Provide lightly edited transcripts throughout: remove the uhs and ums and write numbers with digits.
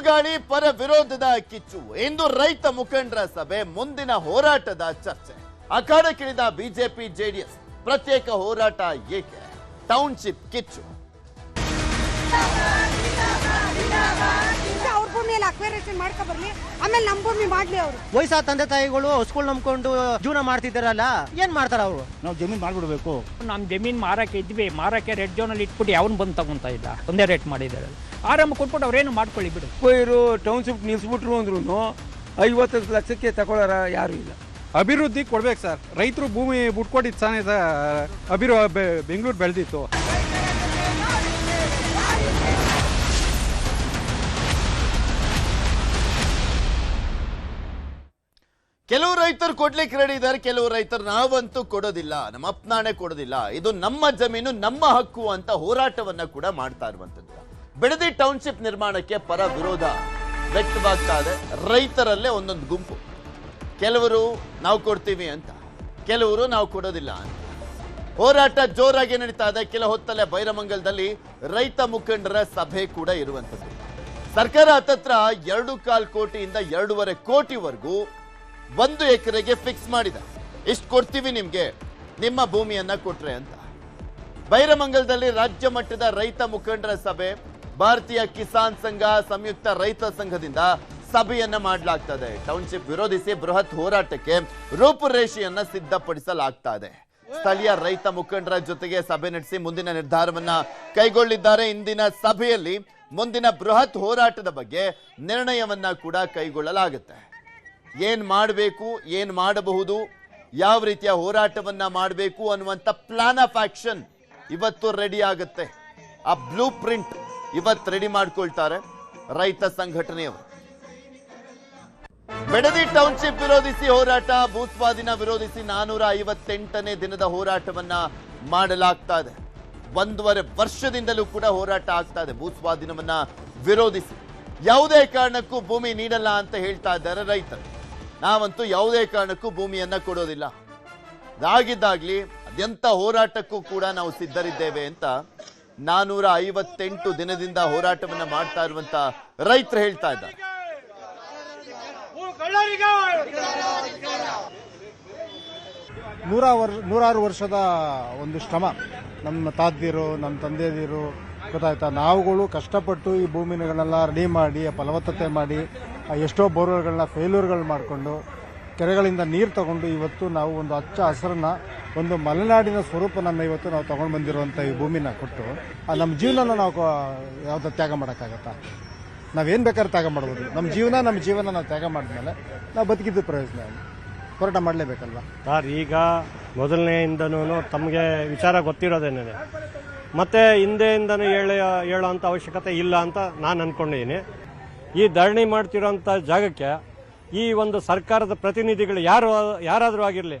ಬಿರುಗಾಳಿ ಪರ ವಿರೋಧದ ಕಿಚ್ಚು. ಇಂದು ರೈತ ಮುಖಂಡರ ಸಭೆ, ಮುಂದಿನ ಹೋರಾಟದ ಚರ್ಚೆ. ಅಖಾಡಕ್ಕಿಳಿದ ಬಿಜೆಪಿ ಜೆಡಿಎಸ್, ಪ್ರತ್ಯೇಕ ಹೋರಾಟ ಏಕೆ? ಟೌನ್ಶಿಪ್ ಕಿಚ್ಚು. ಅವ್ರ ಭೂಮಿಯಲ್ಲಿ ಅಕ್ವೇರೇಷನ್ ಮಾಡ್ಕೊ ಬರ್ಲಿ, ಆಮೇಲೆ ನಮ್ಮ ಭೂಮಿ ಮಾಡ್ಲಿ. ಅವರು ವಯಸ್ಸಾದ ತಂದೆ ತಾಯಿಗಳು ಹಸ್ಗಳು ನಂಬ್ಕೊಂಡು ಜೀವನ ಮಾಡ್ತಿದ್ದಾರಲ್ಲ, ಏನ್ ಮಾಡ್ತಾರ ಅವರು? ನಾವು ಜಮೀನ್ ಮಾಡ್ಬಿಡ್ಬೇಕು. ನಮ್ ಜಮೀನ್ ಮಾರಕ್ಕೆ ಇದ್ವಿ, ಮಾರಕ್ಕೆ ರೆಡ್ ಜೋನ್ ಅಲ್ಲಿ ಇಟ್ಬಿಟ್ಟು ಯಾವನ್ ಬಂದು ತಗೊಂತ ಇಲ್ಲ, ಒಂದೇ ರೇಟ್ ಮಾಡಿದ್ದಾರೆ. ಆರಾಮ ಕೊಟ್ಬಿಟ್ಟು ಅವ್ರೇನು ಮಾಡ್ಕೊಳ್ಳಿ ಬಿಡು. ಇವರು ಟೌನ್ಶಿಪ್ ನಿಲ್ಸ್ಬಿಟ್ರು ಅಂದ್ರೂ 50 ಲಕ್ಷಕ್ಕೆ ತಗೊಳ್ಳೋರ ಯಾರು ಇಲ್ಲ. ಅಭಿವೃದ್ಧಿ ಕೊಡ್ಬೇಕು ಸರ್. ರೈತರು ಭೂಮಿ ಬಿಟ್ಕೊಟ್ಟಿದ್ದು ತಾನೇ ಸರ್ ಬೆಂಗಳೂರು ಬೆಳೆದಿತ್ತು. ಕೆಲವು ರೈತರು ಕೊಡ್ಲಿಕ್ಕೆ ರೆಡಿ ಇದ್ದಾರೆ, ಕೆಲವು ರೈತರು ನಾವಂತೂ ಕೊಡೋದಿಲ್ಲ, ನಮ್ಮ ಅಪ್ನಾಣೆ ಕೊಡೋದಿಲ್ಲ, ಇದು ನಮ್ಮ ಜಮೀನು, ನಮ್ಮ ಹಕ್ಕು ಅಂತ ಹೋರಾಟವನ್ನ ಕೂಡ ಮಾಡ್ತಾ ಇರುವಂತದ್ದು. ಬಿಡದಿ ಟೌನ್ಶಿಪ್ ನಿರ್ಮಾಣಕ್ಕೆ ಪರ ವಿರೋಧ ವ್ಯಕ್ತವಾಗ್ತಾ ಇದೆ. ರೈತರಲ್ಲೇ ಒಂದೊಂದು ಗುಂಪು, ಕೆಲವರು ನಾವು ಕೊಡ್ತೀವಿ ಅಂತ, ಕೆಲವರು ನಾವು ಕೊಡೋದಿಲ್ಲ ಅಂತ. ಹೋರಾಟ ಜೋರಾಗಿ ನಡೀತಾ ಇದೆ. ಕೆಲ ಹೊತ್ತಲ್ಲೇ ಬೈರಮಂಗಲದಲ್ಲಿ ರೈತ ಮುಖಂಡರ ಸಭೆ ಕೂಡ ಇರುವಂತದ್ದು. ಸರ್ಕಾರ ಹತ್ತತ್ರ 2.25 ಕೋಟಿಯಿಂದ 2.5 ಕೋಟಿವರೆಗೂ 1 ಎಕರೆಗೆ ಫಿಕ್ಸ್ ಮಾಡಿದೆ. ಇಷ್ಟು ಕೊಡ್ತೀವಿ ನಿಮ್ಗೆ, ನಿಮ್ಮ ಭೂಮಿಯನ್ನ ಕೊಟ್ರೆ ಅಂತ. ಬೈರಮಂಗಲದಲ್ಲಿ ರಾಜ್ಯ ಮಟ್ಟದ ರೈತ ಮುಖಂಡರ ಸಭೆ, ಭಾರತೀಯ ಕಿಸಾನ್ ಸಂಘ, ಸಂಯುಕ್ತ ರೈತ ಸಂಘದಿಂದ ಸಭೆಯನ್ನ ಮಾಡಲಾಗ್ತದೆ. ಟೌನ್ಶಿಪ್ ವಿರೋಧಿಸಿ ಬೃಹತ್ ಹೋರಾಟಕ್ಕೆ ರೂಪುರೇಷೆಯನ್ನ ಸಿದ್ಧಪಡಿಸಲಾಗ್ತಾ ಇದೆ. ಸ್ಥಳೀಯ ರೈತ ಮುಖಂಡರ ಜೊತೆಗೆ ಸಭೆ ನಡೆಸಿ ಮುಂದಿನ ನಿರ್ಧಾರವನ್ನ ಕೈಗೊಳ್ಳಿದ್ದಾರೆ. ಇಂದಿನ ಸಭೆಯಲ್ಲಿ ಮುಂದಿನ ಬೃಹತ್ ಹೋರಾಟದ ಬಗ್ಗೆ ನಿರ್ಣಯವನ್ನ ಕೂಡ ಕೈಗೊಳ್ಳಲಾಗುತ್ತೆ. ಏನ್ ಮಾಡಬೇಕು, ಏನ್ ಮಾಡಬಹುದು, ಯಾವ ರೀತಿಯ ಹೋರಾಟವನ್ನ ಮಾಡಬೇಕು ಅನ್ನುವಂಥ ಪ್ಲಾನ್ ಆಫ್ ಆಕ್ಷನ್ ಇವತ್ತು ರೆಡಿ ಆಗುತ್ತೆ. ಆ ಬ್ಲೂ ಪ್ರಿಂಟ್ ಇವತ್ತು ರೆಡಿ ಮಾಡ್ಕೊಳ್ತಾರೆ ರೈತ ಸಂಘಟನೆಯವರು. ಬಿಡದಿ ಟೌನ್ಶಿಪ್ ವಿರೋಧಿಸಿ ಹೋರಾಟ, ಭೂಸ್ವಾಧೀನ ವಿರೋಧಿಸಿ 458ನೇ ದಿನದ ಹೋರಾಟವನ್ನ ಮಾಡಲಾಗ್ತಾ ಇದೆ. 1.5 ವರ್ಷದಿಂದಲೂ ಕೂಡ ಹೋರಾಟ ಆಗ್ತಾ ಇದೆ ಭೂಸ್ವಾಧೀನವನ್ನ ವಿರೋಧಿಸಿ. ಯಾವುದೇ ಕಾರಣಕ್ಕೂ ಭೂಮಿ ನೀಡಲ್ಲ ಅಂತ ಹೇಳ್ತಾ ಇದ್ದಾರೆ ರೈತರು. ನಾವಂತೂ ಯಾವುದೇ ಕಾರಣಕ್ಕೂ ಭೂಮಿಯನ್ನ ಕೊಡೋದಿಲ್ಲ, ಅದಾಗಿದ್ದಾಗ್ಲಿ ಅದೆಂತ ಹೋರಾಟಕ್ಕೂ ಕೂಡ ನಾವು ಸಿದ್ಧರಿದ್ದೇವೆ ಅಂತ 458 ದಿನದಿಂದ ಹೋರಾಟವನ್ನ ಮಾಡ್ತಾ ಇರುವಂತ ರೈತರು ಹೇಳ್ತಾ ಇದ್ದಾರೆ. ನೂರಾರು ವರ್ಷದ ಒಂದು ಶ್ರಮ, ನಮ್ಮ ತಾತಂದಿರು, ನಮ್ಮ ತಂದೆದಿರು, ಗೊತ್ತಾಯ್ತಾ, ನಾವುಗಳು ಕಷ್ಟಪಟ್ಟು ಈ ಭೂಮಿಗಳನ್ನೆಲ್ಲ ರೆಡಿ ಮಾಡಿ, ಫಲವತ್ತತೆ ಮಾಡಿ, ಎಷ್ಟೋ ಬೋರ್ವೆಲ್ಗಳನ್ನ ಫೇಲ್ಯೂರ್ಗಳು ಮಾಡಿಕೊಂಡು, ಕೆರೆಗಳಿಂದ ನೀರು ತಗೊಂಡು ಇವತ್ತು ನಾವು ಒಂದು ಹಚ್ಚ ಹಸರನ್ನ, ಒಂದು ಮಲೆನಾಡಿನ ಸ್ವರೂಪನನ್ನು ಇವತ್ತು ನಾವು ತಗೊಂಡು ಬಂದಿರುವಂಥ ಈ ಭೂಮಿನ ಕೊಟ್ಟು ನಮ್ಮ ಜೀವನನ ನಾವು ಯಾವ್ದು ತ್ಯಾಗ ಮಾಡೋಕ್ಕಾಗತ್ತಾ? ನಾವೇನು ಬೇಕಾದ್ರೆ ತ್ಯಾಗ ಮಾಡ್ಬೋದು. ನಮ್ಮ ಜೀವನ ನಾವು ತ್ಯಾಗ ಮಾಡಿದ್ಮೇಲೆ ನಾವು ಬದುಕಿದ್ದು ಪ್ರಯೋಜನ, ಹೋರಾಟ ಮಾಡಲೇಬೇಕಲ್ವ ಸರ್. ಈಗ ಮೊದಲನೆಯಿಂದನೂ ತಮಗೆ ವಿಚಾರ ಗೊತ್ತಿರೋದೇನೆ, ಮತ್ತೆ ಹಿಂದೆಯಿಂದನೂ ಹೇಳೋ ಅಂಥ ಅವಶ್ಯಕತೆ ಇಲ್ಲ ಅಂತ ನಾನು ಅಂದ್ಕೊಂಡಿದ್ದೀನಿ. ಈ ಧರಣಿ ಮಾಡ್ತಿರೋಂಥ ಜಾಗಕ್ಕೆ ಈ ಒಂದು ಸರ್ಕಾರದ ಪ್ರತಿನಿಧಿಗಳು ಯಾರಾದರೂ ಆಗಿರಲಿ,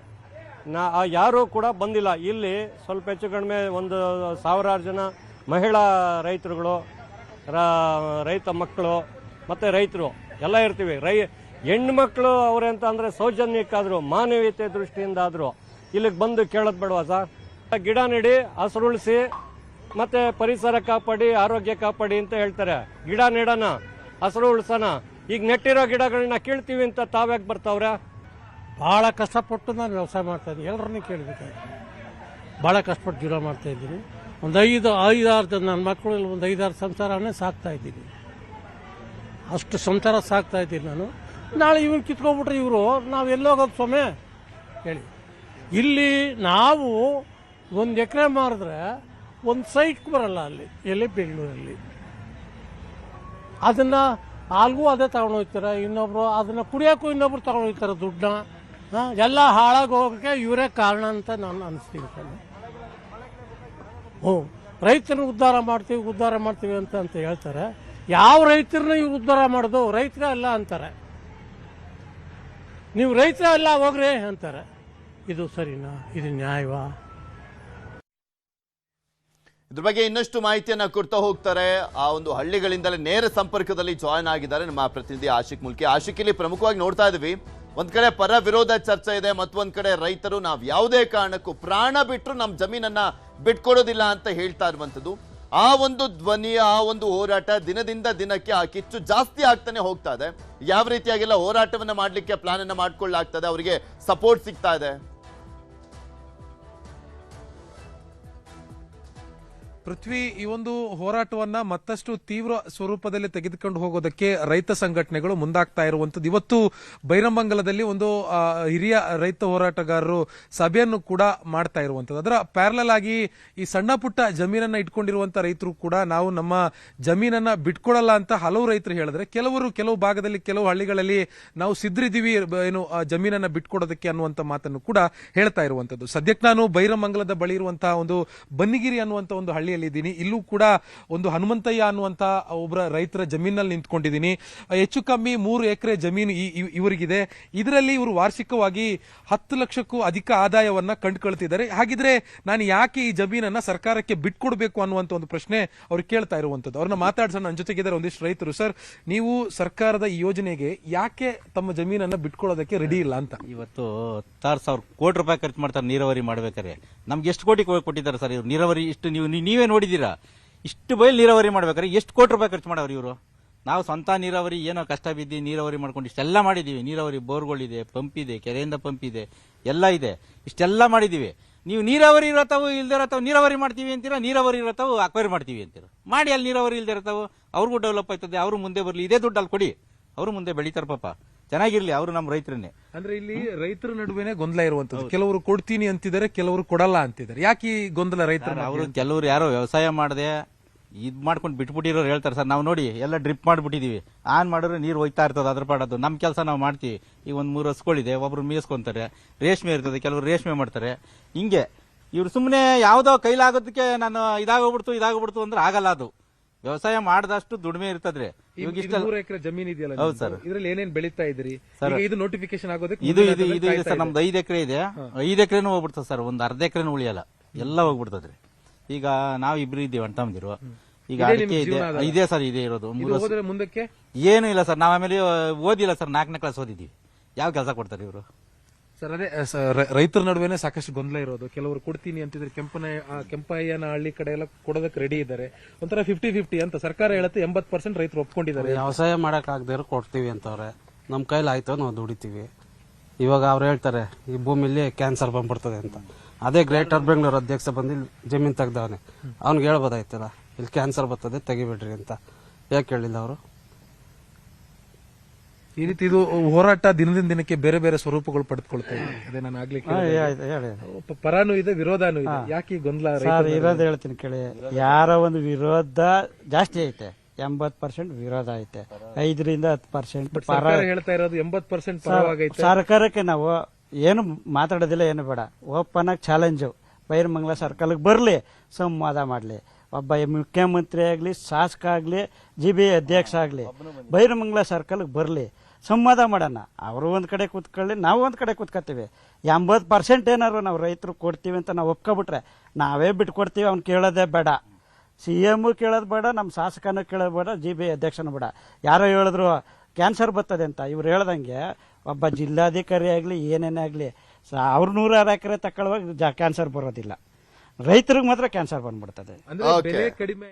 ಯಾರೂ ಕೂಡ ಬಂದಿಲ್ಲ. ಇಲ್ಲಿ ಸ್ವಲ್ಪ ಹೆಚ್ಚು ಕಡಿಮೆ 1,000 ಜನ ಮಹಿಳಾ ರೈತರುಗಳು, ರೈತ ಮಕ್ಕಳು ಮತ್ತು ರೈತರು ಎಲ್ಲ ಇರ್ತೀವಿ. ಹೆಣ್ಮಕ್ಳು ಅವ್ರೆ ಅಂತ ಅಂದರೆ ಸೌಜನ್ಯಕ್ಕಾದರೂ, ಮಾನವೀಯತೆ ದೃಷ್ಟಿಯಿಂದ ಆದರೂ ಇಲ್ಲಿಗೆ ಬಂದು ಕೇಳೋದು ಬೇಡವಾ ಸರ್? ಗಿಡ ನೆಡಿ, ಹಸಿರುಳಿಸಿ, ಮತ್ತು ಪರಿಸರ ಕಾಪಾಡಿ, ಆರೋಗ್ಯ ಕಾಪಾಡಿ ಅಂತ ಹೇಳ್ತಾರೆ. ಗಿಡ ನೆಡೋಣ, ಹಸಿರು ಉಳಿಸೋಣ. ಈಗ ನೆಟ್ಟಿರೋ ಗಿಡಗಳನ್ನ ಕೀಳ್ತೀವಿ ಅಂತ ತಾವ್ಯಾಕೆ ಬರ್ತಾವ್ರೆ? ಭಾಳ ಕಷ್ಟಪಟ್ಟು ನಾನು ವ್ಯವಸಾಯ ಮಾಡ್ತಾಯಿದ್ದೀನಿ, ಎಲ್ಲರನ್ನೂ ಕೇಳಬೇಕಾಗಿ ಭಾಳ ಕಷ್ಟಪಟ್ಟು ಜೀವನ ಮಾಡ್ತಾಯಿದ್ದೀನಿ. ಒಂದು 5-6 ಜನ ನನ್ನ ಮಕ್ಕಳು, ಒಂದು 5-6 ಸಂಸಾರನೇ ಸಾಕ್ತಾಯಿದ್ದೀನಿ. ಅಷ್ಟು ಸಂಸಾರ ಸಾಕ್ತಾಯಿದ್ದೀನಿ ನಾನು. ನಾಳೆ ಇವನು ಕಿತ್ಕೊಂಡ್ಬಿಟ್ರೆ ಇವರು ನಾವು ಎಲ್ಲೋಗೋದು ಸ್ವಾಮಿ ಹೇಳಿ? ಇಲ್ಲಿ ನಾವು 1 ಎಕರೆ ಮಾರಿದ್ರೆ ಒಂದು ಸೈಟ್ಗೆ ಬರಲ್ಲ ಅಲ್ಲಿ, ಎಲ್ಲಿ ಬೆಂಗಳೂರಲ್ಲಿ. ಅದನ್ನು ಹಾಲ್ಗೂ ಅದೇ ತಗೊಂಡು ಹೋಗ್ತಾರೆ, ಇನ್ನೊಬ್ರು ಅದನ್ನು ಕುಡಿಯೋಕ್ಕೂ ಇನ್ನೊಬ್ರು ತಗೊಂಡು ಹೋಗ್ತಾರೆ ದುಡ್ಡನ್ನ. ಎಲ್ಲ ಹಾಳಾಗಿ ಹೋಗೋಕ್ಕೆ ಇವರೇ ಕಾರಣ ಅಂತ ನಾನು ಅನಿಸ್ತೀನಿ. ರೈತರನ್ನ ಉದ್ಧಾರ ಮಾಡ್ತೀವಿ ಅಂತ ಹೇಳ್ತಾರೆ. ಯಾವ ರೈತರನ್ನ ಇವ್ರು ಉದ್ಧಾರ ಮಾಡೋದು? ರೈತರ ಅಲ್ಲ ಅಂತಾರೆ. ನೀವು ರೈತರ ಅಲ್ಲ ಹೋಗ್ರಿ ಅಂತಾರೆ. ಇದು ಸರಿನಾ? ಇದು ನ್ಯಾಯವಾ? ಇದ್ರ ಬಗ್ಗೆ ಇನ್ನಷ್ಟು ಮಾಹಿತಿಯನ್ನ ಕೊಡ್ತಾ ಹೋಗ್ತಾರೆ. ಆ ಒಂದು ಹಳ್ಳಿಗಳಿಂದಲೇ ನೇರ ಸಂಪರ್ಕದಲ್ಲಿ ಜಾಯ್ನ್ ಆಗಿದ್ದಾರೆ ನಮ್ಮ ಪ್ರತಿನಿಧಿ ಆಶಿಕ್ ಮುಲ್ಕಿ. ಆಶಿಕ್, ಇಲ್ಲಿ ಪ್ರಮುಖವಾಗಿ ನೋಡ್ತಾ ಇದ್ವಿ, ಒಂದ್ ಕಡೆ ಪರ ವಿರೋಧ ಚರ್ಚೆ ಇದೆ, ಮತ್ತೊಂದ್ ಕಡೆ ರೈತರು ನಾವು ಯಾವುದೇ ಕಾರಣಕ್ಕೂ ಪ್ರಾಣ ಬಿಟ್ಟರು ನಮ್ಮ ಜಮೀನನ್ನ ಬಿಟ್ಕೊಡೋದಿಲ್ಲ ಅಂತ ಹೇಳ್ತಾ ಇರುವಂತದ್ದು. ಆ ಒಂದು ಧ್ವನಿ, ಆ ಒಂದು ಹೋರಾಟ ದಿನದಿಂದ ದಿನಕ್ಕೆ ಆ ಕಿಚ್ಚು ಜಾಸ್ತಿ ಆಗ್ತಾನೆ ಹೋಗ್ತಾ ಇದೆ. ಯಾವ ರೀತಿಯಾಗೆಲ್ಲ ಹೋರಾಟವನ್ನ ಮಾಡ್ಲಿಕ್ಕೆ ಪ್ಲಾನ್ ಅನ್ನ ಮಾಡ್ಕೊಳ್ಳಾಗ್ತದೆ, ಅವರಿಗೆ ಸಪೋರ್ಟ್ ಸಿಗ್ತಾ ಇದೆ. ಪೃಥ್ವಿ, ಈ ಒಂದು ಹೋರಾಟವನ್ನ ಮತ್ತಷ್ಟು ತೀವ್ರ ಸ್ವರೂಪದಲ್ಲಿ ತೆಗೆದುಕೊಂಡು ಹೋಗೋದಕ್ಕೆ ರೈತ ಸಂಘಟನೆಗಳು ಮುಂದಾಗ್ತಾ ಇರುವಂತದ್ದು. ಇವತ್ತು ಬೈರಮಂಗಲದಲ್ಲಿ ಒಂದು ಹಿರಿಯ ರೈತ ಹೋರಾಟಗಾರರು ಸಭೆಯನ್ನು ಕೂಡ ಮಾಡ್ತಾ ಇರುವಂತದ್ದು. ಅದರ ಪ್ಯಾರಲಲ್ ಆಗಿ ಈ ಸಣ್ಣ ಪುಟ್ಟ ಜಮೀನನ್ನ ಇಟ್ಕೊಂಡಿರುವಂತ ರೈತರು ಕೂಡ ನಾವು ನಮ್ಮ ಜಮೀನನ್ನ ಬಿಟ್ಕೊಡಲ್ಲ ಅಂತ ಹಲವು ರೈತರು ಹೇಳಿದ್ರೆ, ಕೆಲವು ಭಾಗದಲ್ಲಿ ಕೆಲವು ಹಳ್ಳಿಗಳಲ್ಲಿ ನಾವು ಸಿದ್ರಿದೀವಿ ಏನು ಜಮೀನನ್ನ ಬಿಟ್ಕೊಡೋದಕ್ಕೆ ಅನ್ನುವಂತ ಮಾತನ್ನು ಕೂಡ ಹೇಳ್ತಾ ಇರುವಂತದ್ದು. ಸದ್ಯಕ್ಕೆ ನಾನು ಬೈರಮಂಗಲದ ಬಳಿ ಇರುವಂತಹ ಒಂದು ಬನ್ನಿಗಿರಿ ಅನ್ನುವಂತ ಒಂದು ಹಳ್ಳಿ ಇದ್ದೀನಿ. ಇಲ್ಲೂ ಕೂಡ ಒಂದು ಹನುಮಂತಯ್ಯ ಅನ್ನುವಂತ ಒಬ್ಬರ ರೈತರ ಜಮೀನಲ್ಲಿ ನಿಂತ್ಕೊಂಡಿದ್ದೀನಿ. ಹೆಚ್ಚು ಕಮ್ಮಿ 3 ಎಕರೆ ಜಮೀನು ಇವರಿಗಿದೆ. ಇದರಲ್ಲಿ ಇವರು ವಾರ್ಷಿಕವಾಗಿ 10 ಲಕ್ಷಕ್ಕೂ ಅಧಿಕ ಆದಾಯವನ್ನ ಕಂಡುಕೊಳ್ತಿದ್ದಾರೆ. ಹಾಗಿದ್ರೆ ನಾನು ಯಾಕೆ ಈ ಜಮೀನನ್ನ ಸರ್ಕಾರಕ್ಕೆ ಬಿಟ್ಕೊಡ್ಬೇಕು ಅನ್ನುವಂತ ಒಂದು ಪ್ರಶ್ನೆ ಅವ್ರು ಕೇಳ್ತಾ ಇರುವಂತದ್ದು. ಅವ್ರನ್ನ ಮಾತಾಡ್ಸೋಣ. ನನ್ನ ಜೊತೆಗಿದ್ದಾರೆ ಒಂದಿಷ್ಟು ರೈತರು. ಸರ್, ನೀವು ಸರ್ಕಾರದ ಈ ಯೋಜನೆಗೆ ಯಾಕೆ ತಮ್ಮ ಜಮೀನನ್ನ ಬಿಟ್ಕೊಳ್ಳೋದಕ್ಕೆ ರೆಡಿ ಇಲ್ಲ ಅಂತ? ಇವತ್ತು 16,000 ಕೋಟಿ ರೂಪಾಯಿ ಖರ್ಚು ಮಾಡ್ತಾರೆ ನೀರಾವರಿ ಮಾಡ್ಬೇಕಾರೆ. ನಮ್ಗೆ ಎಷ್ಟು ಕೋಟಿ ಕೊಟ್ಟಿದ್ದಾರೆ ಸರ್ ಇವ್ರು ನೀರಾವರಿ? ಇಷ್ಟು ನೀವೇ ನೋಡಿದ್ದೀರಾ? ಇಷ್ಟು ಬಯಲು ನೀರಾವರಿ ಮಾಡ್ಬೇಕಾರೆ ಎಷ್ಟು ಕೋಟಿ ರೂಪಾಯಿ ಖರ್ಚು ಮಾಡವ್ರು ಇವರು? ನಾವು ಸ್ವಂತ ನೀರಾವರಿ ಏನೋ ಕಷ್ಟ ಬಿದ್ದು ನೀರಾವರಿ ಮಾಡ್ಕೊಂಡು ಇಷ್ಟೆಲ್ಲ ಮಾಡಿದೀವಿ. ನೀರಾವರಿ ಬೋರ್ಗಳಿದೆ, ಪಂಪ್ ಇದೆ, ಕೆರೆಯಿಂದ ಪಂಪ್ ಇದೆ, ಎಲ್ಲ ಇದೆ. ಇಷ್ಟೆಲ್ಲ ಮಾಡಿದೀವಿ. ನೀವು ನೀರಾವರಿ ಇರತ್ತಾವು ಇಲ್ದೇ ಇರತ್ತಾವು ನೀರಾವರಿ ಮಾಡ್ತೀವಿ ಅಂತೀರಾ, ನೀರಾವರಿ ಇರತ್ತಾವು ಅಕ್ವೈರ್ ಮಾಡ್ತೀವಿ ಅಂತೀರಾ. ಮಾಡಿ ಅಲ್ಲಿ ನೀರಾವರಿ ಇಲ್ದೇ ಇರತ್ತಾವು, ಅವ್ರಿಗೂ ಡೆವಲಪ್ ಆಯ್ತದೆ, ಅವರು ಮುಂದೆ ಬರಲಿ. ಇದೇ ದುಡ್ಡು ಅಲ್ಲಿ ಕೊಡಿ, ಅವರು ಮುಂದೆ ಬೆಳೀತಾರ ಪಾಪ, ಚೆನ್ನಾಗಿರ್ಲಿ. ಅವರು ನಮ್ಮ ರೈತರನ್ನೇ. ಅಂದ್ರೆ ಇಲ್ಲಿ ರೈತರ ನಡುವೆನೆ ಗೊಂದಲ ಇರುವಂತದ್ದು. ಕೆಲವರು ಕೊಡ್ತೀನಿ ಅಂತಿದ್ದಾರೆ, ಕೆಲವರು ಕೊಡಲ್ಲ ಅಂತಿದ್ದಾರೆ. ಯಾಕೆ ಈ ಗೊಂದಲ ರೈತರ? ಅವರು ಕೆಲವರು ಯಾರೋ ವ್ಯವಸಾಯ ಮಾಡದೆ ಇದ್ ಮಾಡ್ಕೊಂಡು ಬಿಟ್ಬಿಟ್ಟಿರೋರು ಹೇಳ್ತಾರೆ ಸರ್. ನಾವು ನೋಡಿ ಎಲ್ಲ ಡ್ರಿಪ್ ಮಾಡ್ಬಿಟ್ಟಿದೀವಿ, ಆನ್ ಮಾಡಿದ್ರೆ ನೀರು ಹೋಯ್ತಾ ಇರ್ತದೆ, ಅದ್ರ ಪಾಡೋದು. ನಮ್ಮ ಕೆಲಸ ನಾವು ಮಾಡ್ತೀವಿ. ಈಗ 1-3 ಹಸುಗಳಿದೆ, ಒಬ್ರು ಮೇಯಿಸ್ಕೊಂತಾರೆ, ರೇಷ್ಮೆ ಇರ್ತದೆ, ಕೆಲವರು ರೇಷ್ಮೆ ಮಾಡ್ತಾರೆ. ಹಿಂಗೆ ಇವ್ರು ಸುಮ್ಮನೆ ಯಾವ್ದೋ ಕೈಲಾಗೋದಕ್ಕೆ ನಾನು ಇದಾಗೋಗ್ಬಿಡ್ತು ಅಂದ್ರೆ ಆಗಲ್ಲ. ಅದು ವ್ಯವಸಾಯ ಮಾಡಿದಷ್ಟು ದುಡಿಮೆ ಇರ್ತದ್ರೆ. ಇವಾಗ 3 ಎಕರೆ ಜಮೀನ್ ಇದೆಯಲ್ಲ, ಹೌದು ಸರ್, ಇದ್ರಲ್ಲಿ ಏನೇನ್ ಬೆಳೀತಾ ಇದ್ರಿ? ಇದು ನೋಟಿಫಿಕೇಶನ್ ಆಗೋದಕ್ಕೆ ಇದು ಸರ್ ನಮ್ದು 5 ಎಕರೆ ಇದೆ. 5 ಎಕರೆನೂ ಹೋಗ್ಬಿಡ್ತದೆ ಸರ್, ಒಂದು ಅರ್ಧ ಎಕರೆನೂ ಉಳಿಯಲ್ಲ, ಎಲ್ಲ ಹೋಗ್ಬಿಡ್ತದ್ರಿ. ಈಗ ನಾವ್ ಇಬ್ರು ಇದ್ದೀವಿ ಅಣ್ತಂದಿರು. ಈಗ ಅಡಿಕೆ ಇದೆ ಸರ್, ಇದೆ ಇರೋದು. ಮುಂದಕ್ಕೆ ಏನು ಇಲ್ಲ ಸರ್. ನಾವ್ ಆಮೇಲೆ ಓದಿಲ್ಲ ಸರ್, 4ನೇ ಕ್ಲಾಸ್ ಓದಿದೀವಿ. ಯಾವ ಕೆಲಸ ಕೊಡ್ತಾರೆ ಇವರು? ಸರ್ ಅದೇ ರೈತರ ನಡುವೆನೆ ಸಾಕಷ್ಟು ಗೊಂದಲ ಇರೋದು. ಕೆಲವರು ಕೊಡ್ತೀನಿ ಅಂತಿದ್ರೆ, ಕೆಂಪಯ್ಯನ ಹಳ್ಳಿ ಕಡೆ ಎಲ್ಲ ಕೊಡೋದಕ್ಕೆ ರೆಡಿ ಇದ್ದಾರೆ. ಒಂಥರ 50-50 ಅಂತ ಸರ್ಕಾರ ಹೇಳುತ್ತೆ. 80% ರೈತರು ಒಪ್ಕೊಂಡಿದ್ದಾರೆ. ವ್ಯವಸಾಯ ಮಾಡಕ್ ಆಗದೆ ಕೊಡ್ತೀವಿ ಅಂತವ್ರೆ. ನಮ್ ಕೈಲಿ ಆಯ್ತು ನಾವು ದುಡಿತೀವಿ. ಇವಾಗ ಅವ್ರು ಹೇಳ್ತಾರೆ ಈ ಭೂಮಿಲಿ ಕ್ಯಾನ್ಸರ್ ಬಂದ್ಬಿಡ್ತದೆ ಅಂತ. ಅದೇ ಗ್ರೇಟರ್ ಬೆಂಗಳೂರು ಅಧ್ಯಕ್ಷ ಬಂದು ಜಮೀನ್ ತೆಗ್ದವನೆ, ಅವ್ನಿಗೆ ಹೇಳ್ಬೋದಾಯ್ತಲ್ಲ ಇಲ್ಲಿ ಕ್ಯಾನ್ಸರ್ ಬರ್ತದೆ ತೆಗಿಬಿಡ್ರಿ ಅಂತ. ಯಾಕೆ ಹೇಳಿಲ್ಲ ಅವರು? ಈ ರೀತಿ ಇದು ಹೋರಾಟ ದಿನದಿಂದ ದಿನಕ್ಕೆ ಬೇರೆ ಬೇರೆ ಸ್ವರೂಪಗಳು ಪಡೆದುಕೊಳ್ತಾ ಇದೆ. ಅದೇ ನಾನು ಆಗ್ಲಿ ಪರಾನು ಇದೆ, ವಿರೋಧನೂ ಇದೆ. ಯಾಕೆ ಗೊಂದಲ? ವಿರೋಧ ಹೇಳ್ತೀನಿ ಕೇಳಿ. ಯಾರ ಒಂದು ವಿರೋಧ ಜಾಸ್ತಿ ಐತೆ, 80% ವಿರೋಧ ಐತೆ, 5-10% ಹೇಳ್ತಾ ಇರೋದು 80% ಪರವಾಗೈತೆ. ಸರ್ಕಾರಕ್ಕೆ ನಾವು ಏನು ಮಾತಾಡೋದಿಲ್ಲ, ಏನು ಬೇಡ. ಓಪನ್ ಆಗಿ ಚಾಲೆಂಜು, ಬೈರಮಂಗಲ ಸರ್ಕಲ್ಗೆ ಬರಲಿ, ಸಂವಾದ ಮಾಡಲಿ. ಒಬ್ಬ ಮುಖ್ಯಮಂತ್ರಿ ಆಗಲಿ, ಶಾಸಕ ಆಗಲಿ, GB ಅಧ್ಯಕ್ಷ ಆಗಲಿ, ಬೈರಮಂಗಲ ಸರ್ಕಲ್ಗೆ ಬರಲಿ, ಸಂವಾದ ಮಾಡೋಣ. ಅವರು ಒಂದು ಕಡೆ ಕೂತ್ಕೊಳ್ಳಿ, ನಾವು ಒಂದು ಕಡೆ ಕೂತ್ಕೊತೀವಿ. 80% ಏನಾರು ನಾವು ರೈತರು ಕೊಡ್ತೀವಿ ಅಂತ ನಾವು ಒಪ್ಕೊಬಿಟ್ರೆ ನಾವೇ ಬಿಟ್ಕೊಡ್ತೀವಿ. ಅವ್ನು ಕೇಳೋದೇ ಬೇಡ, CM ಕೇಳೋದು ಬೇಡ, ನಮ್ಮ ಶಾಸಕನೂ ಕೇಳೋದು ಬೇಡ, GB ಅಧ್ಯಕ್ಷನೂ ಬೇಡ. ಯಾರೋ ಹೇಳಿದ್ರು ಕ್ಯಾನ್ಸರ್ ಬರ್ತದೆ ಅಂತ. ಇವ್ರು ಹೇಳ್ದಂಗೆ ಒಬ್ಬ ಜಿಲ್ಲಾಧಿಕಾರಿ ಆಗಲಿ, ಏನೇನೇ ಆಗಲಿ, ಅವ್ರು 100 ಎಕರೆ ತಗೊಳ್ಳುವಾಗ ಕ್ಯಾನ್ಸರ್ ಬರೋದಿಲ್ಲ. ರೈತರಿಗೆ ಮಾತ್ರ ಕ್ಯಾನ್ಸರ್ ಬಂದ್ಬಿಡ್ತದೆ. ಕಡಿಮೆ